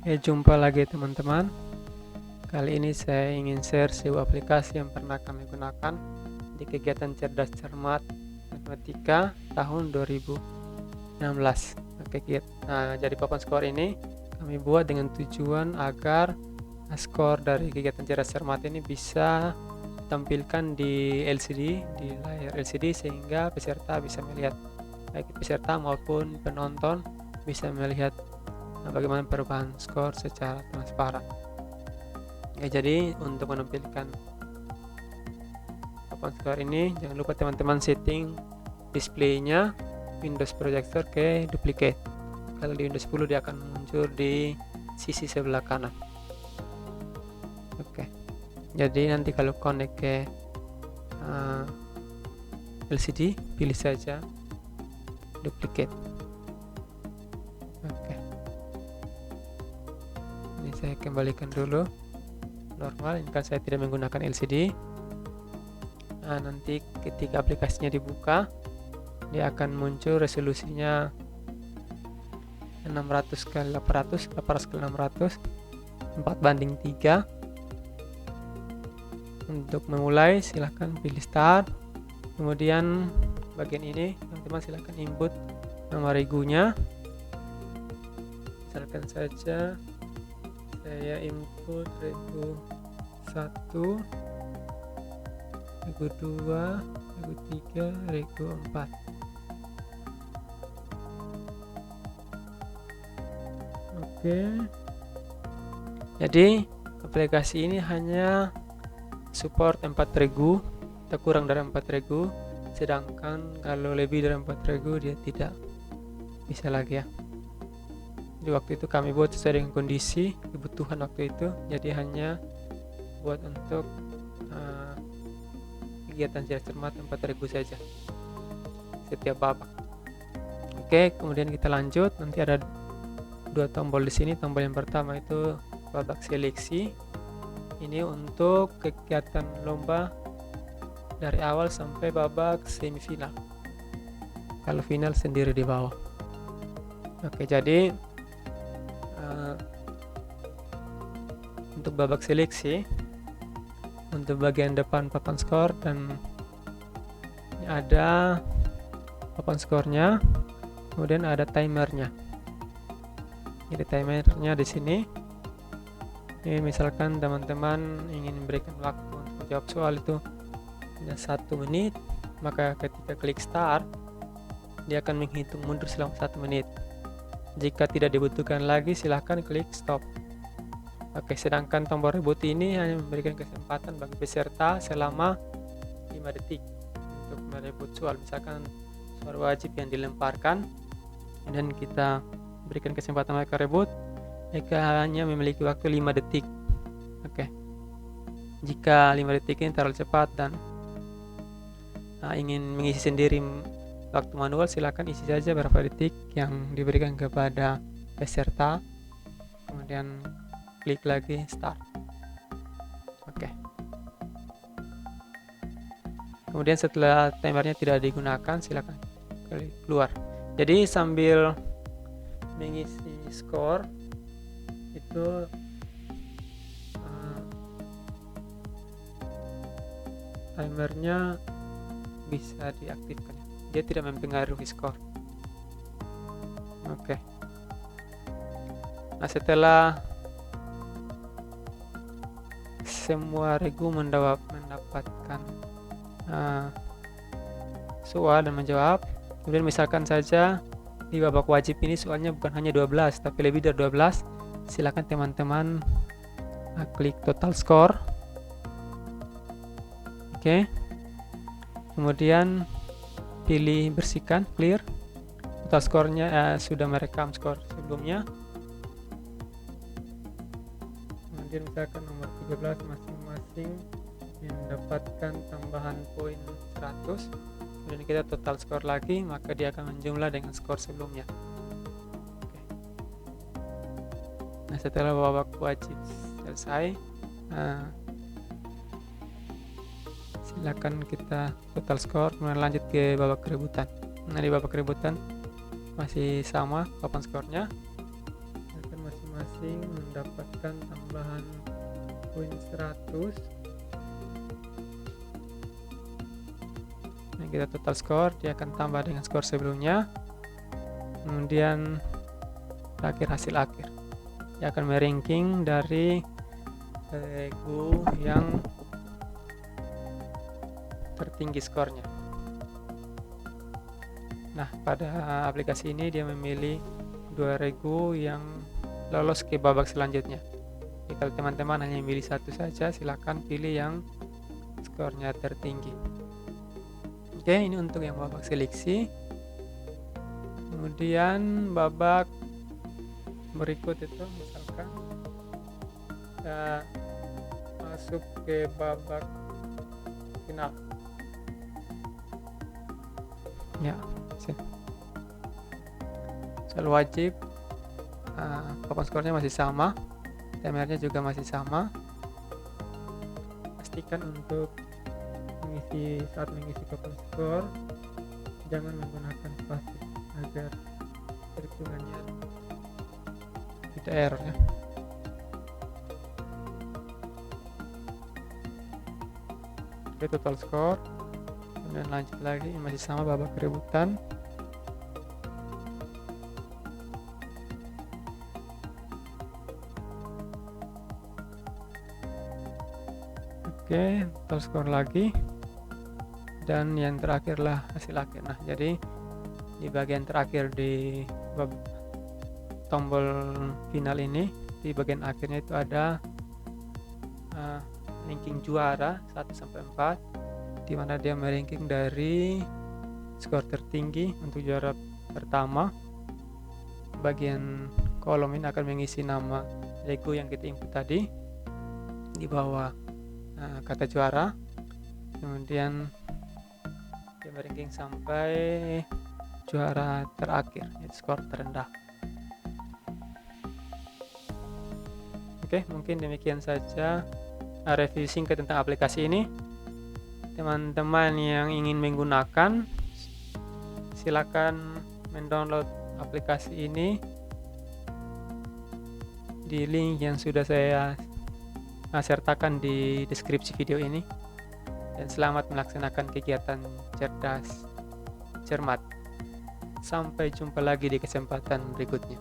Jumpa lagi teman-teman. Kali ini saya ingin share sebuah aplikasi yang pernah kami gunakan di kegiatan cerdas cermat matematika tahun 2016. Jadi papan skor ini kami buat dengan tujuan agar skor dari kegiatan cerdas cermat ini bisa ditampilkan di LCD, di layar LCD, sehingga peserta bisa melihat, baik peserta maupun penonton bisa melihat bagaimana perubahan skor secara transparan. Jadi untuk menampilkan papan skor ini, jangan lupa teman-teman setting displaynya Windows Projector ke duplicate. Kalau di Windows 10 dia akan muncul di sisi sebelah kanan. Jadi nanti kalau connect ke LCD, pilih saja duplicate. Ini saya kembalikan dulu normal. Ini kan saya tidak menggunakan LCD. Nanti ketika aplikasinya dibuka, dia akan muncul resolusinya 600x800, 800x600, 4:3. Untuk memulai silahkan pilih start. Kemudian bagian ini teman-teman silahkan input nama regunya. Misalkan saja saya input regu 1, regu 2, regu 3, regu 4. Jadi aplikasi ini hanya support 4 regu atau kurang dari 4 regu, sedangkan kalau lebih dari 4 regu dia tidak bisa lagi ya. Di waktu itu kami buat sesuai dengan kondisi kebutuhan waktu itu, jadi hanya buat untuk kegiatan cerdas cermat 4 regu saja setiap babak. Kemudian kita lanjut. Nanti ada 2 tombol di sini. Tombol yang pertama itu babak seleksi. Ini untuk kegiatan lomba dari awal sampai babak semifinal. Kalau final sendiri di bawah. Jadi untuk babak seleksi, untuk bagian depan papan skor, dan ada papan skornya, kemudian ada timernya. Jadi timernya di sini. Ini misalkan teman-teman ingin memberikan waktu untuk menjawab soal itu hanya 1 menit, maka ketika klik start dia akan menghitung mundur selama 1 menit. Jika tidak dibutuhkan lagi, silahkan klik stop. Sedangkan tombol reboot ini hanya memberikan kesempatan bagi peserta selama 5 detik untuk merebut soal. Misalkan soal wajib yang dilemparkan dan kita berikan kesempatan mereka rebut, mereka hanya memiliki waktu 5 detik. Jika 5 detik ini terlalu cepat dan ingin mengisi sendiri waktu manual, silakan isi saja berapa detik yang diberikan kepada peserta, kemudian klik lagi start. Kemudian setelah timernya tidak digunakan, silakan klik keluar. Jadi sambil mengisi skor itu timernya bisa diaktifkan. Dia tidak mempengaruhi skor. Setelah semua regu mendapatkan soal dan menjawab, kemudian misalkan saja di babak wajib ini soalnya bukan hanya 12 tapi lebih dari 12, silakan teman-teman klik total score. Kemudian pilih bersihkan, clear. Total skornya sudah merekam skor sebelumnya. Kemudian misalkan nomor 13 masing-masing mendapatkan tambahan poin 100. Kemudian kita total skor lagi, maka dia akan menjumlah dengan skor sebelumnya. Setelah babak wajib selesai, silakan kita total skor, kemudian lanjut ke babak kerebutan. Di babak kerebutan masih sama papan skornya, masing-masing mendapatkan tambahan poin 100. Nah, kita total score, dia akan tambah dengan skor sebelumnya. Kemudian terakhir hasil akhir, dia akan meranking dari regu yang tertinggi skornya. Nah, pada aplikasi ini dia memilih 2 regu yang lolos ke babak selanjutnya. Jadi kalau teman-teman hanya memilih satu saja, silakan pilih yang skornya tertinggi. Oke, ini untuk yang babak seleksi. Kemudian babak berikut itu misalkan kita masuk ke babak final. Ya, soal wajib papan skornya masih sama, timernya juga masih sama. Pastikan untuk saat mengisi papan skor jangan menggunakan spasi agar perhitungannya tidak error ya. Oke, total skor. Kemudian lanjut lagi, masih sama babak perebutan. Oke, total skor lagi. Dan yang terakhirlah hasil akhir. Nah, jadi di bagian terakhir di tombol final ini, di bagian akhirnya itu ada ranking juara 1 sampai 4, di mana dia meranking dari skor tertinggi untuk juara pertama. Bagian kolom ini akan mengisi nama regu yang kita input tadi di bawah kata juara. Kemudian dia meranking sampai juara terakhir, yaitu skor terendah. Oke, mungkin demikian saja review singkat tentang aplikasi ini. Teman-teman yang ingin menggunakan, silakan mendownload aplikasi ini di link yang sudah saya sertakan di deskripsi video ini. Dan selamat melaksanakan kegiatan cerdas cermat. Sampai jumpa lagi di kesempatan berikutnya.